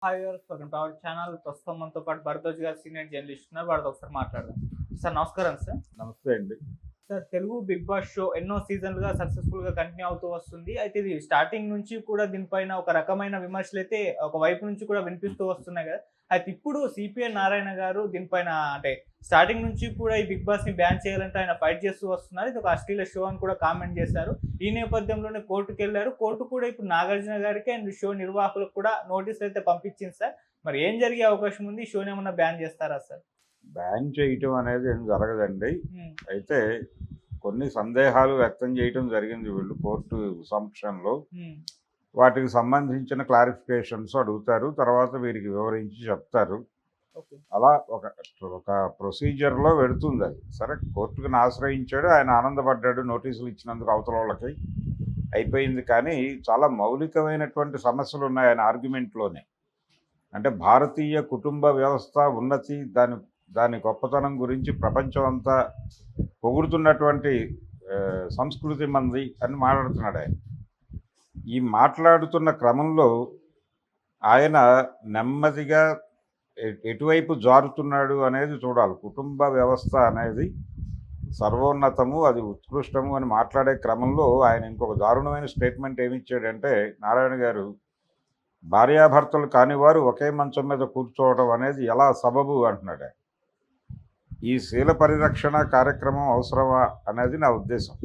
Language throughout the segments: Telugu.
Hi viewers, welcome to our channel. ప్రస్తుతం మనతో పాటు భరద్వాజ్ గారు సీనియర్ జర్నలిస్ట్ ఉన్నారు. వారితో ఒకసారి మాట్లాడదాం. సార్ నమస్కారం సార్. నమస్తే అండి. Sir, Telugu Bigg Boss show ఎన్నో సీజన్లుగా సక్సెస్ఫుల్గా కంటిన్యూ అవుతూ వస్తుంది. అయితే ఇది స్టార్టింగ్ నుంచి కూడా దీనిపైన ఒక రకమైన విమర్శలు అయితే ఒక వైపు నుంచి కూడా వినిపిస్తూ వస్తున్నాయి కదా. అయితే ఇప్పుడు సిపిఎన్ నారాయణ గారు దీనిపైన అంటే స్టార్టింగ్ నుంచి కూడా ఈ బిగ్ బాస్ ని బ్యాన్ చేయాలంటే ఆయన ఫైట్ చేస్తూ వస్తున్నారు. ఇది ఒక అశ్లీల షో అని కూడా కామెంట్ చేశారు. ఈ నేపథ్యంలోనే కోర్టుకు వెళ్లారు. కోర్టు కూడా ఇప్పుడు నాగార్జున గారికి అండ్ షో నిర్వాహకులకు కూడా నోటీసులు అయితే పంపించింది సార్. మరి ఏం జరిగే అవకాశం ఉంది? ఈ షోని ఏమన్నా బ్యాన్ చేస్తారా సార్? బ్యాన్ చేయటం అనేది ఏం జరగదండి. ఉమ్, అయితే కొన్ని సందేహాలు వ్యక్తం చేయటం జరిగింది వీళ్ళు కోర్టు సమక్షంలో. ఉమ్, వాటికి సంబంధించిన క్లారిఫికేషన్స్ అడుగుతారు. తర్వాత వీరికి వివరించి చెప్తారు. ఓకే. అలా ఒక ఒక ప్రొసీజర్లో వెడుతుంది అది. సరే, కోర్టుకుని ఆశ్రయించాడు, ఆయన ఆనందపడ్డాడు నోటీసులు ఇచ్చినందుకు అవతల వాళ్ళకి. అయిపోయింది. కానీ చాలా మౌలికమైనటువంటి సమస్యలు ఉన్నాయి ఆయన ఆర్గ్యుమెంట్లోనే. అంటే భారతీయ కుటుంబ వ్యవస్థ ఉన్నతి, దాని గొప్పతనం గురించి ప్రపంచం అంతా పొగుడుతున్నటువంటి సంస్కృతి మంది అని మాట్లాడుతున్నాడు ఆయన. ఈ మాట్లాడుతున్న క్రమంలో ఆయన నెమ్మదిగా ఎటువైపు జారుతున్నాడు అనేది చూడాలి. కుటుంబ వ్యవస్థ అనేది సర్వోన్నతము, అది ఉత్కృష్టము అని మాట్లాడే క్రమంలో ఆయన ఇంకొక దారుణమైన స్టేట్మెంట్ ఏమిచ్చాడంటే, నారాయణ గారు, భార్యాభర్తలు కానివారు ఒకే మంచం మీద కూర్చోవడం అనేది ఎలా సబబు అంటున్నాడు ఆయన. ఈ శీల పరిరక్షణ కార్యక్రమం అవసరమా అనేది నా ఉద్దేశం.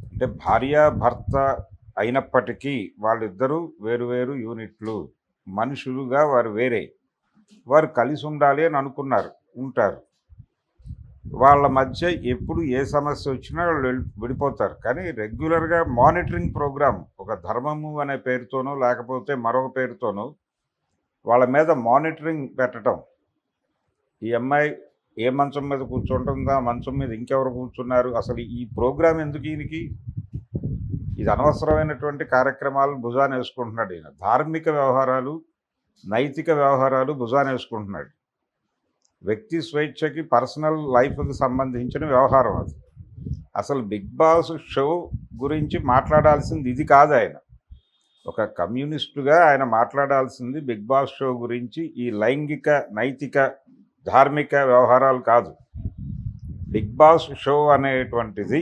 అంటే భార్యాభర్త అయినప్పటికీ వాళ్ళిద్దరూ వేరువేరు యూనిట్లు, మనుషులుగా వారు వేరే, వారు కలిసి ఉండాలి అని అనుకున్నారు, ఉంటారు. వాళ్ళ మధ్య ఎప్పుడు ఏ సమస్య వచ్చినా వాళ్ళు విడిపోతారు. కానీ రెగ్యులర్గా మానిటరింగ్ ప్రోగ్రామ్, ఒక ధర్మము అనే పేరుతోనో లేకపోతే మరొక పేరుతోనో వాళ్ళ మీద మానిటరింగ్ పెట్టడం. ఈ అమ్మాయి ఏ మంచం మీద కూర్చుంటుందా, మంచం మీద ఇంకెవరు కూర్చున్నారు, అసలు ఈ ప్రోగ్రాం ఎందుకు ఈయనకి? ఇది అనవసరమైనటువంటి కార్యక్రమాలను భుజాన వేసుకుంటున్నాడు ఈయన. ధార్మిక వ్యవహారాలు, నైతిక వ్యవహారాలు భుజాన వేసుకుంటున్నాడు. వ్యక్తి స్వేచ్ఛకి, పర్సనల్ లైఫ్కి సంబంధించిన వ్యవహారం అది. అసలు బిగ్ బాస్ షో గురించి మాట్లాడాల్సింది ఇది కాదు. ఆయన ఒక కమ్యూనిస్టుగా ఆయన మాట్లాడాల్సింది బిగ్ బాస్ షో గురించి ఈ లైంగిక, నైతిక, ధార్మిక వ్యవహారాలు కాదు. బిగ్ బాస్ షో అనేటువంటిది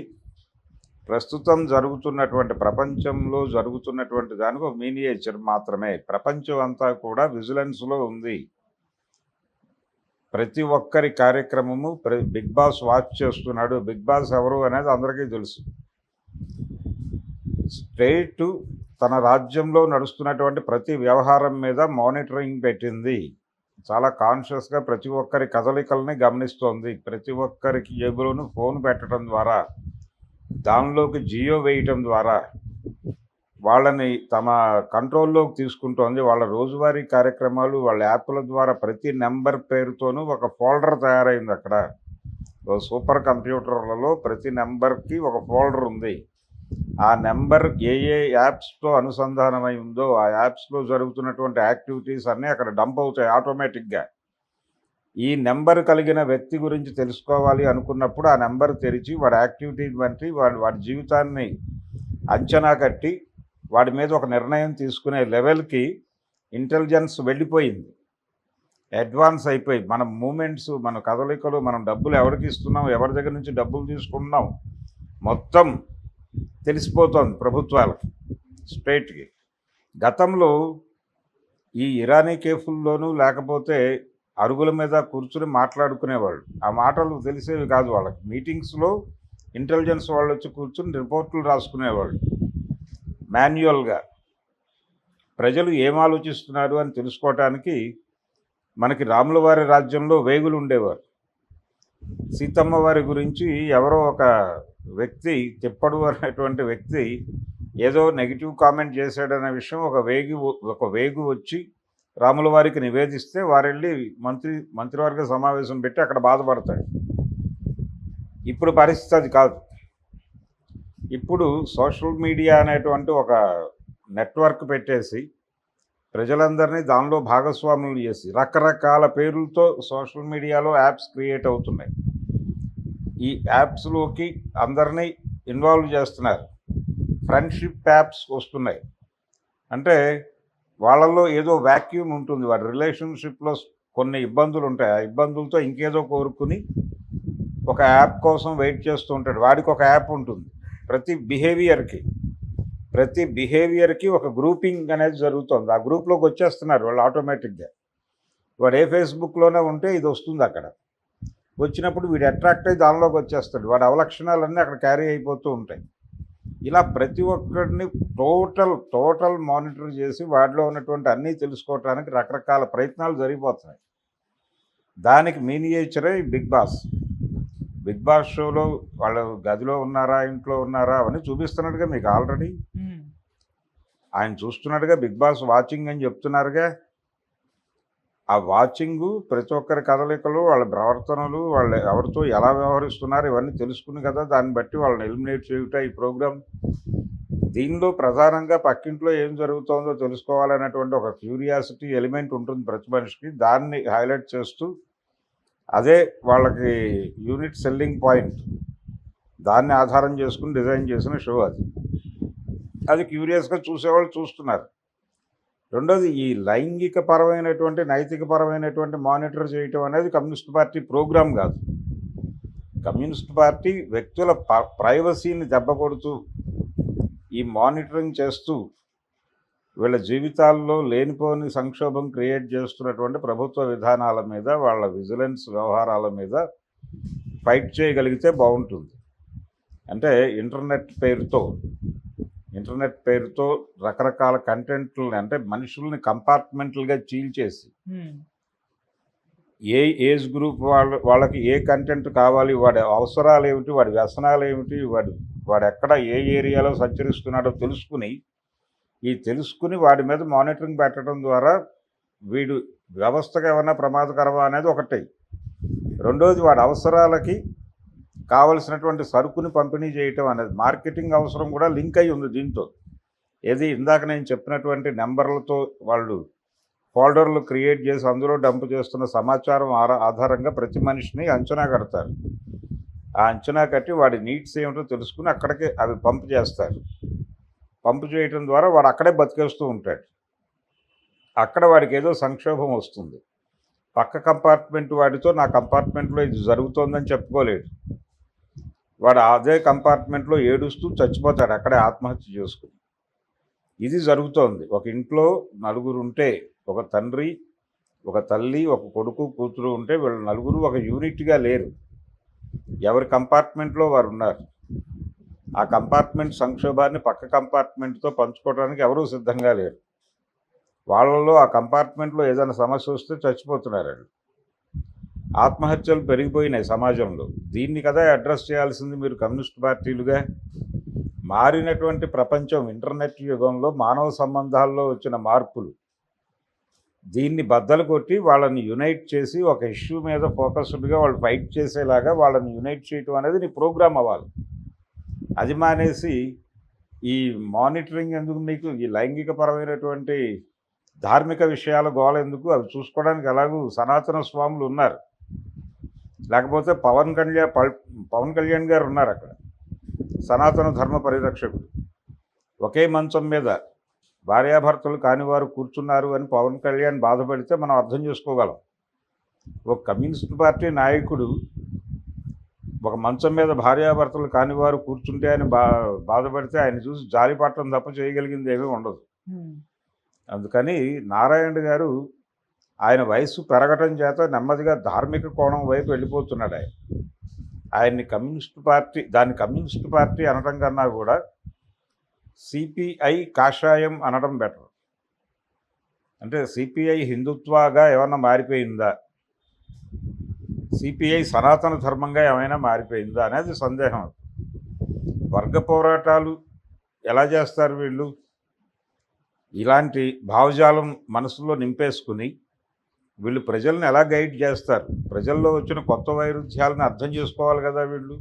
ప్రస్తుతం జరుగుతున్నటువంటి ప్రపంచంలో జరుగుతున్నటువంటి దానికి ఒక మినియేచర్ మాత్రమే. ప్రపంచం అంతా కూడా విజిలెన్స్లో ఉంది. ప్రతి ఒక్కరి కార్యక్రమము బిగ్ బాస్ వాచ్ చేస్తున్నాడు. బిగ్ బాస్ ఎవరు అనేది అందరికీ తెలుసు. స్టేటు తన రాజ్యంలో నడుస్తున్నటువంటి ప్రతి వ్యవహారం మీద మానిటరింగ్ పెట్టింది. చాలా కాన్షియస్గా ప్రతి ఒక్కరి కదలికల్ని గమనిస్తోంది. ప్రతి ఒక్కరికి జేబులోనూ ఫోన్ పెట్టడం ద్వారా, దానిలోకి జియో వేయటం ద్వారా వాళ్ళని తమ కంట్రోల్లోకి తీసుకుంటోంది. వాళ్ళ రోజువారీ కార్యక్రమాలు వాళ్ళ యాప్ల ద్వారా ప్రతి నెంబర్ పేరుతోనూ ఒక ఫోల్డర్ తయారైంది. అక్కడ సూపర్ కంప్యూటర్లలో ప్రతి నెంబర్కి ఒక ఫోల్డర్ ఉంది. ఆ నెంబర్ ఏ యాప్స్తో అనుసంధానమై ఉందో ఆ యాప్స్లో జరుగుతున్నటువంటి యాక్టివిటీస్ అన్నీ అక్కడ డంప్ అవుతాయి ఆటోమేటిక్గా. ఈ నెంబర్ కలిగిన వ్యక్తి గురించి తెలుసుకోవాలి అనుకున్నప్పుడు ఆ నెంబర్ తెరిచి వాడి యాక్టివిటీని బట్టి వాడి జీవితాన్ని అంచనా కట్టి వాడి మీద ఒక నిర్ణయం తీసుకునే లెవెల్కి ఇంటెలిజెన్స్ వెళ్ళిపోయింది. అడ్వాన్స్ అయిపోయి మన మూమెంట్స్, మన కదలికలు, మనం డబ్బులు ఎవరికి ఇస్తున్నాం, ఎవరి దగ్గర నుంచి డబ్బులు తీసుకుంటున్నాం, మొత్తం తెలిసిపోతోంది ప్రభుత్వాలకి, స్టేట్కి. గతంలో ఈ ఇరానీ కేఫుల్లోనూ లేకపోతే అరుగుల మీద కూర్చుని మాట్లాడుకునేవాళ్ళు. ఆ మాటలు తెలిసేవి కాదు వాళ్ళకి. మీటింగ్స్లో ఇంటెలిజెన్స్ వాళ్ళు వచ్చి కూర్చుని రిపోర్టులు రాసుకునేవాళ్ళు మాన్యువల్గా. ప్రజలు ఏం ఆలోచిస్తున్నారు అని తెలుసుకోవటానికి మనకి రాముల వారి రాజ్యంలో వేగులు ఉండేవారు. సీతమ్మ వారి గురించి ఎవరో ఒక వ్యక్తి, తిప్పడు అనేటువంటి వ్యక్తి ఏదో నెగిటివ్ కామెంట్ చేశాడనే విషయం ఒక వేగు వచ్చి రాముల వారికి నివేదిస్తే వారెళ్ళి మంత్రివర్గ సమావేశం పెట్టి అక్కడ బాధపడతాడు. ఇప్పుడు పరిస్థితి అది కాదు. ఇప్పుడు సోషల్ మీడియా అనేటువంటి ఒక నెట్వర్క్ పెట్టేసి ప్రజలందరినీ దానిలో భాగస్వాములు చేసి రకరకాల పేర్లతో సోషల్ మీడియాలో యాప్స్ క్రియేట్ అవుతున్నాయి. ఈ యాప్స్లోకి అందరినీ ఇన్వాల్వ్ చేస్తున్నారు. ఫ్రెండ్షిప్ యాప్స్ వస్తున్నాయి. అంటే వాళ్ళలో ఏదో వాక్యూమ్ ఉంటుంది. వాడి రిలేషన్‌షిప్‌లో కొన్ని ఇబ్బందులు ఉంటాయి. ఆ ఇబ్బందులతో ఇంకేదో కోరుకుని ఒక యాప్ కోసం వెయిట్ చేస్తూ ఉంటాడు. వాడికి ఒక యాప్ ఉంటుంది. ప్రతి బిహేవియర్‌కి ఒక గ్రూపింగ్ అనేది జరుగుతోంది. ఆ గ్రూప్‌లోకి వచ్చేస్తున్నారు వాళ్ళు ఆటోమేటిక్‌గా. వాడు ఏ ఫేస్‌బుక్‌లోనే ఉంటే ఇది వస్తుంది అక్కడ. వచ్చినప్పుడు వీడు అట్రాక్ట్ అయ్యి దానిలోకి వచ్చేస్తాడు. వాడి అవలక్షణాలన్నీ అక్కడ క్యారీ అయిపోతూ ఉంటాయి. ఇలా ప్రతి ఒక్కడిని టోటల్ మానిటర్ చేసి వాడిలో ఉన్నటువంటి అన్నీ తెలుసుకోవటానికి రకరకాల ప్రయత్నాలు జరిగిపోతున్నాయి. దానికి మినియేచరే ఈ బిగ్ బాస్. బిగ్ బాస్ షోలో వాళ్ళు గదిలో ఉన్నారా, ఇంట్లో ఉన్నారా అవన్నీ చూపిస్తున్నాడుగా మీకు ఆల్రెడీ. ఆయన చూస్తున్నాడుగా, బిగ్ బాస్ వాచింగ్ అని చెప్తున్నారుగా. ఆ వాచింగు, ప్రతి ఒక్కరి కదలికలు, వాళ్ళ ప్రవర్తనలు, వాళ్ళు ఎవరితో ఎలా వ్యవహరిస్తున్నారు ఇవన్నీ తెలుసుకుని కదా దాన్ని బట్టి వాళ్ళని ఎలిమినేట్ చేయుట ఈ ప్రోగ్రామ్. దీనిలో ప్రధానంగా పక్కింట్లో ఏం జరుగుతోందో తెలుసుకోవాలనేటువంటి ఒక క్యూరియాసిటీ ఎలిమెంట్ ఉంటుంది ప్రతి మనిషికి. దాన్ని హైలైట్ చేస్తూ అదే వాళ్ళకి యూనిట్ సెల్లింగ్ పాయింట్. దాన్ని ఆధారం చేసుకుని డిజైన్ చేసిన షో అది. అది క్యూరియస్గా చూసేవాళ్ళు చూస్తున్నారు. రెండోది, ఈ లైంగిక పరమైనటువంటి నైతిక పరమైనటువంటి మానిటర్ చేయటం అనేది కమ్యూనిస్ట్ పార్టీ ప్రోగ్రాం కాదు. కమ్యూనిస్ట్ పార్టీ వ్యక్తుల ప్రైవసీని దెబ్బకొడుతూ ఈ మానిటరింగ్ చేస్తూ వీళ్ళ జీవితాల్లో లేనిపోని సంక్షోభం క్రియేట్ చేస్తున్నటువంటి ప్రభుత్వ విధానాల మీద, వాళ్ళ విజిలెన్స్ వ్యవహారాల మీద ఫైట్ చేయగలిగితే బాగుంటుంది. అంటే ఇంటర్నెట్ పేరుతో రకరకాల కంటెంట్లని, అంటే మనుషుల్ని కంపార్ట్మెంట్లుగా చీల్చేసి ఏ ఏజ్ గ్రూప్ వాళ్ళకి ఏ కంటెంట్ కావాలి, వాడి అవసరాలు ఏమిటి, వాడి వ్యసనాలు ఏమిటి, వాడు ఎక్కడ ఏ ఏరియాలో సంచరిస్తున్నాడో తెలుసుకుని వాడి మీద మానిటరింగ్ పెట్టడం ద్వారా వీడు వ్యవస్థకు ఏమన్నా ప్రమాదకరమా అనేది ఒకటి. రెండోది, వాడి అవసరాలకి కావలసినటువంటి సరుకుని పంపిణీ చేయటం అనేది, మార్కెటింగ్ అవసరం కూడా లింక్ అయి ఉంది దీంతో. ఏది ఇందాక నేను చెప్పినటువంటి నెంబర్లతో వాళ్ళు ఫోల్డర్లు క్రియేట్ చేసి అందులో డంప్ చేస్తున్న సమాచారం ఆధారంగా ప్రతి మనిషిని అంచనా కడతారు. ఆ అంచనా కట్టి వాడి నీడ్స్ ఏమిటో తెలుసుకుని అక్కడికే అవి పంపు చేస్తారు. పంపు చేయటం ద్వారా వాడు అక్కడే బతికేస్తూ ఉంటాడు. అక్కడ వాడికి ఏదో సంక్షోభం వస్తుంది. పక్క కంపార్ట్మెంట్ వాడితో నా కంపార్ట్మెంట్లో ఇది జరుగుతోందని చెప్పుకోలేడు. వాడు అదే కంపార్ట్మెంట్లో ఏడుస్తూ చచ్చిపోతాడు అక్కడే ఆత్మహత్య చేసుకుని. ఇది జరుగుతోంది. ఒక ఇంట్లో నలుగురు ఉంటే, ఒక తండ్రి, ఒక తల్లి, ఒక కొడుకు, కూతురు ఉంటే వీళ్ళు నలుగురు ఒక యూనిట్గా లేరు. ఎవరి కంపార్ట్మెంట్లో వారు ఉన్నారు. ఆ కంపార్ట్మెంట్ సంక్షోభాన్ని పక్క కంపార్ట్మెంట్తో పంచుకోవడానికి ఎవరూ సిద్ధంగా లేరు. వాళ్ళలో ఆ కంపార్ట్మెంట్లో ఏదైనా సమస్య వస్తే చచ్చిపోతున్నారు వాళ్ళు. ఆత్మహత్యలు పెరిగిపోయినాయి సమాజంలో. దీన్ని కదా అడ్రస్ చేయాల్సింది మీరు కమ్యూనిస్ట్ పార్టీలుగా. మారినటువంటి ప్రపంచం, ఇంటర్నెట్ యుగంలో మానవ సంబంధాల్లో వచ్చిన మార్పులు, దీన్ని బద్దలు కొట్టి వాళ్ళని యునైట్ చేసి ఒక ఇష్యూ మీద ఫోకస్డ్గా వాళ్ళు ఫైట్ చేసేలాగా వాళ్ళని యునైట్ చేయటం అనేది నీ ప్రోగ్రామ్ అవ్వాలి. అది మానేసి ఈ మానిటరింగ్ ఎందుకు నీకు, ఈ లైంగిక పరమైనటువంటి ధార్మిక విషయాల గోల ఎందుకు? అవి చూసుకోవడానికి ఎలాగూ సనాతన స్వాములు ఉన్నారు. లేకపోతే పవన్ కళ్యాణ్ గారు ఉన్నారు అక్కడ, సనాతన ధర్మ పరిరక్షకుడు. ఒకే మంచం మీద భార్యాభర్తలు కానివారు కూర్చున్నారు అని పవన్ కళ్యాణ్ బాధపడితే మనం అర్థం చేసుకోగలం. ఒక కమ్యూనిస్ట్ పార్టీ నాయకుడు ఒక మంచం మీద భార్యాభర్తలు కానివారు కూర్చుంటే ఆయన బాధపడితే ఆయన చూసి జాలిపడటం తప్ప చేయగలిగింది ఏమీ ఉండదు. అందుకని నారాయణ గారు ఆయన వయసు పెరగటం చేత నెమ్మదిగా ధార్మిక కోణం వైపు వెళ్ళిపోతున్నాడు. ఆయన్ని కమ్యూనిస్ట్ పార్టీ అనడం కన్నా కూడా సిపిఐ కాషాయం అనడం బెటర్. అంటే సిపిఐ హిందుత్వగా ఏమన్నా మారిపోయిందా, సిపిఐ సనాతన ధర్మంగా ఏమైనా మారిపోయిందా అనేది సందేహం. వర్గ పోరాటాలు ఎలా చేస్తారు వీళ్ళు? ఇలాంటి భావజాలం మనసులో నింపేసుకుని వీళ్ళు ప్రజల్ని ఎలా గైడ్ చేస్తారు? ప్రజల్లో వచ్చిన కొత్త వైరుధ్యాలను అర్థం చేసుకోవాలి కదా వీళ్ళు.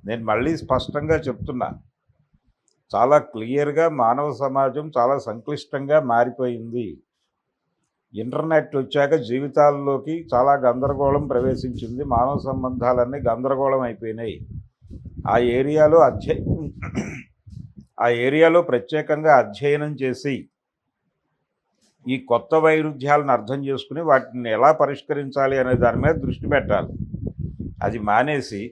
నేను మళ్ళీ స్పష్టంగా చెప్తున్నా, చాలా క్లియర్గా మానవ సమాజం చాలా సంక్లిష్టంగా మారిపోయింది. ఇంటర్నెట్ వచ్చాక జీవితాల్లోకి చాలా గందరగోళం ప్రవేశించింది. మానవ సంబంధాలన్నీ గందరగోళం అయిపోయినాయి. ఆ ఏరియాలో ప్రత్యేకంగా అధ్యయనం చేసి ఈ కొత్త వైరుధ్యాలను అర్థం చేసుకుని వాటిని ఎలా పరిష్కరించాలి అనే దాని మీద దృష్టి పెట్టాలి. అది మానేసి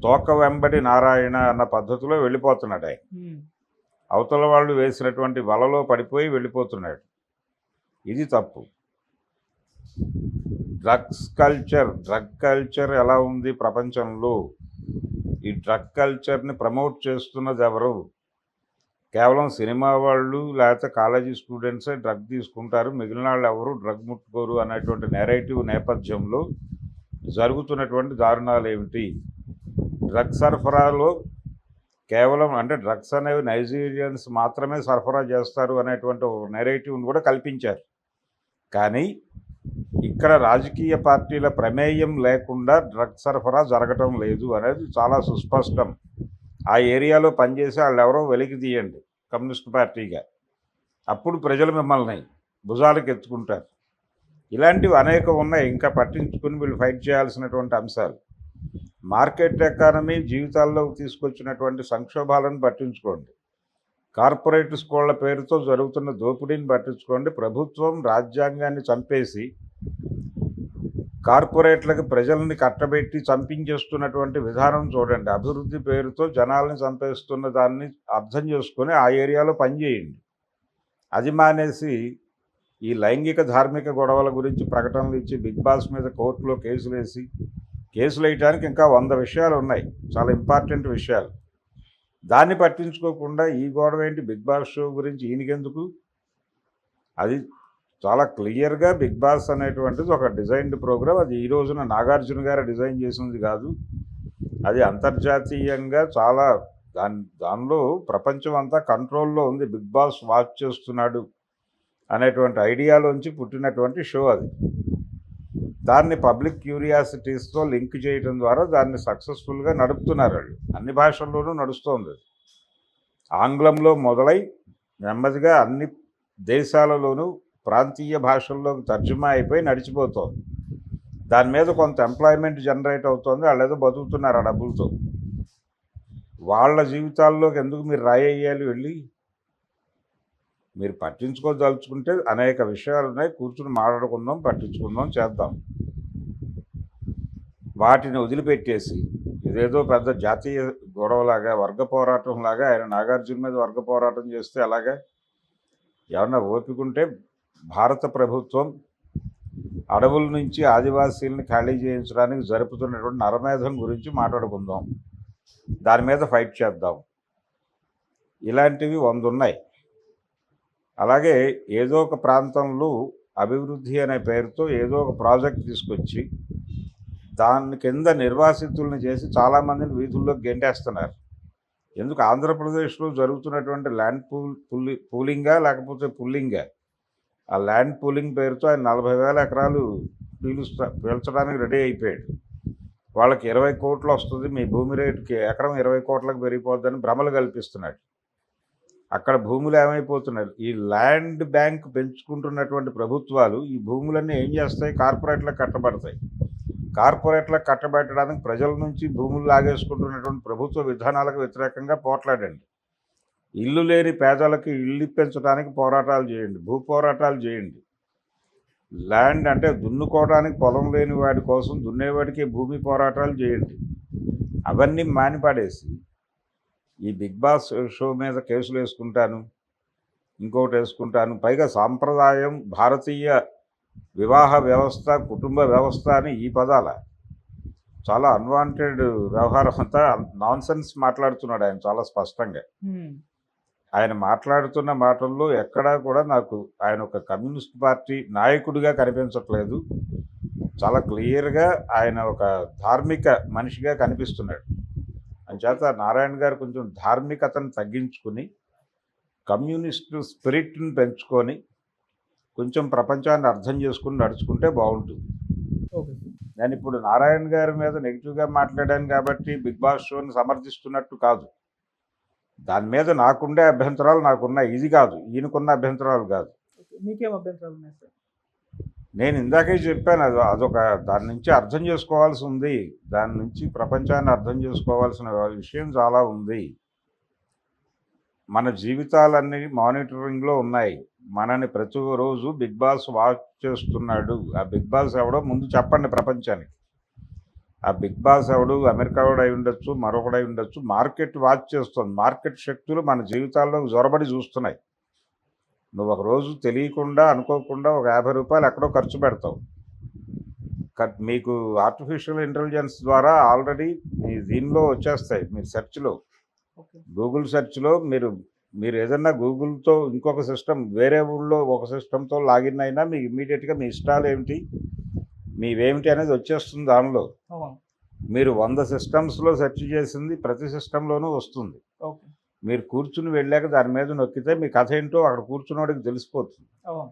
తోక వెంబడి నారాయణ అన్న పద్ధతిలో వెళ్ళిపోతున్నాడు ఆయన. అవతల వాళ్ళు వేసినటువంటి వలలో పడిపోయి వెళ్ళిపోతున్నాడు. ఇది తప్పు. డ్రగ్ కల్చర్ ఎలా ఉంది ప్రపంచంలో? ఈ డ్రగ్ కల్చర్ని ప్రమోట్ చేస్తున్నది ఎవరు? కేవలం సినిమా వాళ్ళు లేకపోతే కాలేజీ స్టూడెంట్సే డ్రగ్ తీసుకుంటారు, మిగిలిన వాళ్ళు ఎవరు డ్రగ్ ముట్టుకోరు అనేటువంటి నెరేటివ్ నేపథ్యంలో జరుగుతున్నటువంటి దారుణాలు ఏమిటి? డ్రగ్ సరఫరాలో కేవలం అంటే డ్రగ్స్ అనేవి నైజీరియన్స్ మాత్రమే సరఫరా చేస్తారు అనేటువంటి నెరేటివ్ని కూడా కల్పించారు. కానీ ఇక్కడ రాజకీయ పార్టీల ప్రమేయం లేకుండా డ్రగ్ సరఫరా జరగటం లేదు అనేది చాలా సుస్పష్టం. ఆ ఏరియాలో పనిచేసే వాళ్ళు ఎవరో వెలికి తీయండి కమ్యూనిస్ట్ పార్టీగా, అప్పుడు ప్రజలు మిమ్మల్ని భుజాలకు ఎత్తుకుంటారు. ఇలాంటివి అనేకం ఉన్నాయి ఇంకా పట్టించుకుని వీళ్ళు ఫైట్ చేయాల్సినటువంటి అంశాలు. మార్కెట్ ఎకానమీ జీవితాల్లోకి తీసుకొచ్చినటువంటి సంక్షోభాలను పట్టించుకోండి. కార్పొరేట్ స్కూళ్ళ పేరుతో జరుగుతున్న దోపిడీని పట్టించుకోండి. ప్రభుత్వం రాజ్యాంగాన్ని చంపేసి కార్పొరేట్లకు ప్రజల్ని కట్టబెట్టి చంపించేస్తున్నటువంటి విధానం చూడండి. అభివృద్ధి పేరుతో జనాల్ని చంపేస్తున్న దాన్ని అర్థం చేసుకొని ఆ ఏరియాలో పనిచేయండి. అది మానేసి ఈ లైంగిక ధార్మిక గొడవల గురించి ప్రకటనలు ఇచ్చి బిగ్ బాస్ మీద కోర్టులో కేసులు వేయటానికి ఇంకా 100 విషయాలు ఉన్నాయి, చాలా ఇంపార్టెంట్ విషయాలు. దాన్ని పట్టించుకోకుండా ఈ గొడవ ఏంటి, బిగ్ బాస్ షో గురించి ఈయనకెందుకు? అది చాలా క్లియర్గా బిగ్ బాస్ అనేటువంటిది ఒక డిజైన్డ్ ప్రోగ్రామ్. అది ఈ రోజున నాగార్జున గారు డిజైన్ చేసింది కాదు. అది అంతర్జాతీయంగా చాలా దానిలో ప్రపంచం అంతా కంట్రోల్లో ఉంది. బిగ్ బాస్ వాచ్ చేస్తున్నాడు అనేటువంటి ఐడియాలోంచి పుట్టినటువంటి షో అది. దాన్ని పబ్లిక్ క్యూరియాసిటీస్తో లింక్ చేయడం ద్వారా దాన్ని సక్సెస్ఫుల్గా నడుపుతున్నారు వాళ్ళు. అన్ని భాషల్లోనూ నడుస్తోంది. ఆంగ్లంలో మొదలై నెమ్మదిగా అన్ని దేశాలలోనూ ప్రాంతీయ భాషల్లోకి తర్జుమా అయిపోయి నడిచిపోతోంది. దాని మీద కొంత ఎంప్లాయ్మెంట్ జనరేట్ అవుతోంది. వాళ్ళు ఏదో బతుకుతున్నారు ఆ డబ్బులతో. వాళ్ళ జీవితాల్లోకి ఎందుకు మీరు రాయేయాలి వెళ్ళి? మీరు పట్టించుకోదలుచుకుంటే అనేక విషయాలు ఉన్నాయి, కూర్చుని మాట్లాడుకుందాం, పట్టించుకుందాం, చేద్దాం. వాటిని వదిలిపెట్టేసి ఇదేదో పెద్ద జాతీయ గొడవలాగా వర్గ పోరాటంలాగా ఆయన నాగార్జున మీద వర్గ పోరాటం చేస్తే అలాగా? ఏమన్నా ఓపికంటే భారత ప్రభుత్వం అడవుల నుంచి ఆదివాసీలను ఖాళీ చేయించడానికి జరుపుతున్నటువంటి నరమేధం గురించి మాట్లాడుకుందాం, దాని మీద ఫైట్ చేద్దాం. ఇలాంటివి 100 ఉన్నాయి. అలాగే ఏదో ఒక ప్రాంతంలో అభివృద్ధి అనే పేరుతో ఏదో ఒక ప్రాజెక్ట్ తీసుకొచ్చి దాని కింద నిర్వాసితుల్ని చేసి చాలామందిని వీధుల్లోకి గెంటేస్తున్నారు. ఎందుకు? ఆంధ్రప్రదేశ్లో జరుగుతున్నటువంటి ల్యాండ్ పూలింగా లేకపోతే పుల్లింగా? ఆ ల్యాండ్ పూలింగ్ పేరుతో ఆయన 40,000 ఎకరాలు పీల్చడానికి రెడీ అయిపోయాడు. వాళ్ళకి 20 కోట్లు వస్తుంది, మీ భూమి రేటుకి ఎకరం 20 కోట్లకు పెరిగిపోద్దని భ్రమలు కల్పిస్తున్నాడు. అక్కడ భూములు ఏమైపోతున్నాయి? ఈ ల్యాండ్ బ్యాంక్ పెంచుకుంటున్నటువంటి ప్రభుత్వాలు ఈ భూములన్నీ ఏం చేస్తాయి? కార్పొరేట్లకు కట్టబడతాయి. కార్పొరేట్లకు కట్టబెట్టడానికి ప్రజల నుంచి భూములు లాగేసుకుంటున్నటువంటి ప్రభుత్వ విధానాలకు వ్యతిరేకంగా పోట్లాడండి. ఇల్లు లేని పేదలకు ఇల్లు ఇప్పించడానికి పోరాటాలు చేయండి, భూ పోరాటాలు చేయండి. ల్యాండ్ అంటే దున్నుకోవడానికి పొలం లేని వాడి కోసం దున్నేవాడికి భూమి పోరాటాలు చేయండి. అవన్నీ మానిపడేసి ఈ బిగ్ బాస్ షో మీద కేసులు వేసుకుంటాను, ఇంకొకటి వేసుకుంటాను, పైగా సాంప్రదాయం, భారతీయ వివాహ వ్యవస్థ, కుటుంబ వ్యవస్థ అని ఈ పదాల చాలా అన్వాంటెడ్ వ్యవహారం అంతా నాన్సెన్స్ మాట్లాడుతున్నాడు ఆయన చాలా స్పష్టంగా. ఆయన మాట్లాడుతున్న మాటల్లో ఎక్కడా కూడా నాకు ఆయన ఒక కమ్యూనిస్ట్ పార్టీ నాయకుడిగా కనిపించట్లేదు. చాలా క్లియర్గా ఆయన ఒక ధార్మిక మనిషిగా కనిపిస్తున్నాడు. అంచేత నారాయణ గారు కొంచెం ధార్మికతను తగ్గించుకుని కమ్యూనిస్టు స్పిరిట్ని పెంచుకొని కొంచెం ప్రపంచాన్ని అర్థం చేసుకుని నడుచుకుంటే బాగుంటుంది. నేను ఇప్పుడు నారాయణ గారి మీద నెగిటివ్గా మాట్లాడాను కాబట్టి బిగ్ బాస్ షోని సమర్థిస్తున్నట్టు కాదు. దాని మీద నాకుండే అభ్యంతరాలు నాకున్నాయి. ఇది కాదు, ఈయనకున్న అభ్యంతరాలు కాదు. మీకేం అభ్యంతరాలు ఉన్నాయి సార్? నేను ఇందాకే చెప్పాను, అదొక దాని నుంచి అర్థం చేసుకోవాల్సి ఉంది. దాని నుంచి ప్రపంచాన్ని అర్థం చేసుకోవాల్సిన విషయం చాలా ఉంది. మన జీవితాలన్నీ మానిటరింగ్లో ఉన్నాయి. మనని ప్రతిరోజు బిగ్ బాస్ వాచ్ చేస్తున్నాడు. ఆ బిగ్ బాస్ ఎవడో ముందు చెప్పండి ప్రపంచానికి. ఆ బిగ్ బాస్ ఎవడు అమెరికా వాడు అయి ఉండొచ్చు, మరొకడై ఉండొచ్చు. మార్కెట్ వాచ్ చేస్తుంది. మార్కెట్ శక్తులు మన జీవితాల్లో జొరబడి చూస్తున్నాయి. నువ్వు ఒక రోజు తెలియకుండా అనుకోకుండా ఒక రూ. 50 ఎక్కడో ఖర్చు పెడతావు. మీకు ఆర్టిఫిషియల్ ఇంటెలిజెన్స్ ద్వారా ఆల్రెడీ మీ దీనిలో వచ్చేస్తాయి. మీరు సెర్చ్లో, ఓకే. గూగుల్ సెర్చ్లో మీరు ఏదన్నా గూగుల్తో ఇంకొక సిస్టమ్ వేరే ఊళ్ళో ఒక సిస్టమ్తో లాగిన్ అయినా మీకు ఇమ్మీడియట్గా మీ ఇష్టాలు ఏమిటి, మీవేమిటి అనేది వచ్చేస్తుంది దానిలో. అవును. మీరు 100 సిస్టమ్స్లో సెర్చ్ చేసింది ప్రతి సిస్టంలోనూ వస్తుంది. ఓకే. మీరు కూర్చుని వెళ్ళాక దాని మీద నొక్కితే మీ కథ ఏంటో అక్కడ కూర్చున్నవాడికి తెలిసిపోతుంది. అవును.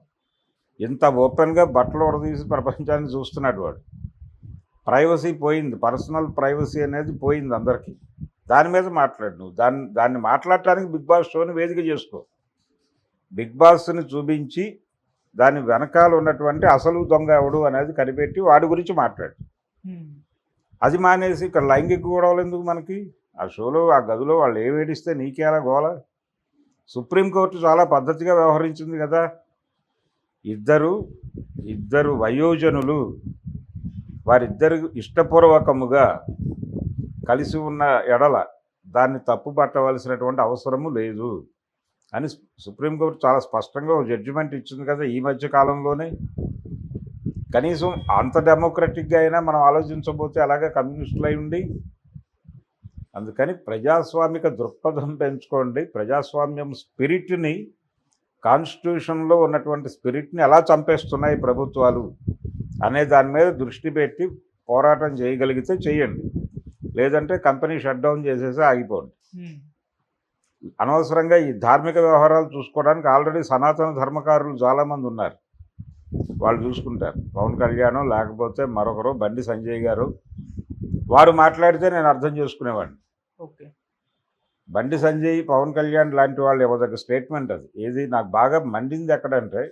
ఇంత ఓపెన్గా బట్టలు ఉడదీసి ప్రపంచాన్ని చూస్తున్నాడు వాడు. ప్రైవసీ పోయింది, పర్సనల్ ప్రైవసీ అనేది పోయింది అందరికీ. దాని మీద మాట్లాడు నువ్వు. దాన్ని మాట్లాడటానికి బిగ్ బాస్ షోని వేదిక చేసుకో. బిగ్ బాస్ని చూపించి దాని వెనకాల ఉన్నటువంటి అసలు దొంగ ఎవడు అనేది కనిపెట్టి వాడి గురించి మాట్లాడు. అది మానేసి ఇక్కడ లైంగిక గొడవలు ఎందుకు మనకి? ఆ షోలో ఆ గదిలో వాళ్ళు ఏడిస్తే నీకేలా గోల? సుప్రీంకోర్టు చాలా పద్ధతిగా వ్యవహరించింది కదా. ఇద్దరు వయోజనులు వారిద్దరు ఇష్టపూర్వకముగా కలిసి ఉన్న ఎడల దాన్ని తప్పు పట్టవలసినటువంటి అవసరము లేదు అని సుప్రీంకోర్టు చాలా స్పష్టంగా జడ్జిమెంట్ ఇచ్చింది కదా ఈ మధ్య కాలంలోనే. కనీసం అంత డెమోక్రటిక్గా అయినా మనం ఆలోచించబోతే అలాగే కమ్యూనిస్టులు అయి ఉండి. అందుకని ప్రజాస్వామిక దృక్పథం పెంచుకోండి. ప్రజాస్వామ్యం స్పిరిట్ని, కాన్స్టిట్యూషన్లో ఉన్నటువంటి స్పిరిట్ని ఎలా చంపేస్తున్నాయి ప్రభుత్వాలు అనే దాని మీద దృష్టి పెట్టి పోరాటం చేయగలిగితే చేయండి. లేదంటే కంపెనీ షట్ డౌన్ చేసేసి ఆగిపోండి. అనవసరంగా ఈ ధార్మిక వ్యవహారాలు చూసుకోవడానికి ఆల్రెడీ సనాతన ధర్మకారులు చాలామంది ఉన్నారు. వాళ్ళు చూసుకుంటారు. పవన్ కళ్యాణ్ లేకపోతే మరొకరు బండి సంజయ్ గారు వారు మాట్లాడితే నేను అర్థం చేసుకునేవాడిని. ఓకే. బండి సంజయ్, పవన్ కళ్యాణ్ లాంటి వాళ్ళు ఇవ్వదగ్గ స్టేట్మెంట్ అది. ఏది నాకు బాగా మండింది ఎక్కడంటే,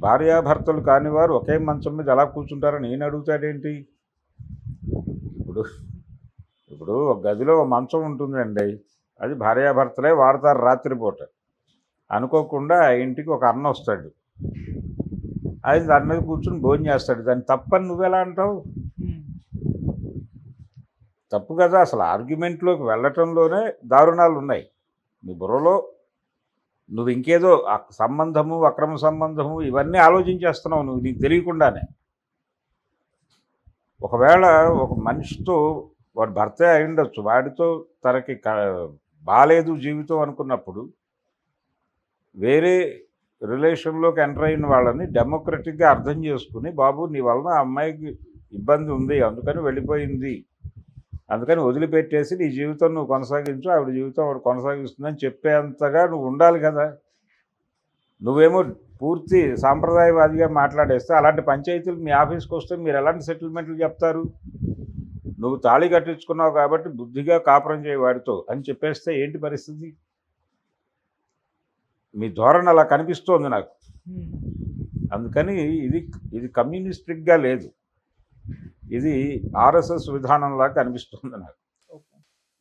భార్యాభర్తలు కాని వారు ఒకే మంచం మీద ఎలా కూర్చుంటారని నేను అడుగుతాడేంటి? ఇప్పుడు ఒక గదిలో ఒక మంచం ఉంటుందండి, అది భార్యాభర్తలే వాడతారు రాత్రిపూట. అనుకోకుండా ఆ ఇంటికి ఒక అన్న వస్తాడు, ఆయన దాని మీద కూర్చుని భోజనం చేస్తాడు. దాన్ని తప్పని నువ్వెలా అంటావు? తప్పు కదా. అసలు ఆర్గ్యుమెంట్లోకి వెళ్ళటంలోనే దారుణాలు ఉన్నాయి. నీ బుర్రలో నువ్వు ఇంకేదో సంబంధము, అక్రమ సంబంధము ఇవన్నీ ఆలోచించేస్తున్నావు నువ్వు నీకు తెలియకుండానే. ఒకవేళ ఒక మనిషితో వాడు భర్తే అయి ఉండొచ్చు, వాడితో తనకి బాలేదు జీవితం అనుకున్నప్పుడు వేరే రిలేషన్లోకి ఎంటర్ అయిన వాళ్ళని డెమోక్రటిక్గా అర్థం చేసుకుని, బాబు నీ వలన ఆ అమ్మాయికి ఇబ్బంది ఉంది అందుకని వెళ్ళిపోయింది, అందుకని వదిలిపెట్టేసి నీ జీవితం నువ్వు కొనసాగించు, ఆవిడ జీవితం ఆవిడ కొనసాగిస్తుందని చెప్పేంతగా నువ్వు ఉండాలి కదా. నువ్వేమో పూర్తి సాంప్రదాయవాదిగా మాట్లాడేస్తే అలాంటి పంచాయతీలు మీ ఆఫీస్కి వస్తే మీరు ఎలాంటి సెటిల్మెంట్లు చెప్తారు? నువ్వు తాళి కట్టించుకున్నావు కాబట్టి బుద్ధిగా కాపురం చేయి వాడితో అని చెప్పేస్తే ఏంటి పరిస్థితి? మీ ధోరణి అలా కనిపిస్తోంది నాకు. అందుకని ఇది కమ్యూనిస్టిక్గా లేదు, ఇది ఆర్ఎస్ఎస్ విధానంలా కనిపిస్తుంది నాకు.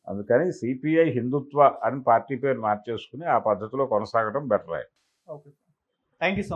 అందుకని సిపిఐ హిందుత్వ అని పార్టీ పేరు మార్చేసుకుని ఆ పద్ధతిలో కొనసాగడం better. Okay. Thank you so much.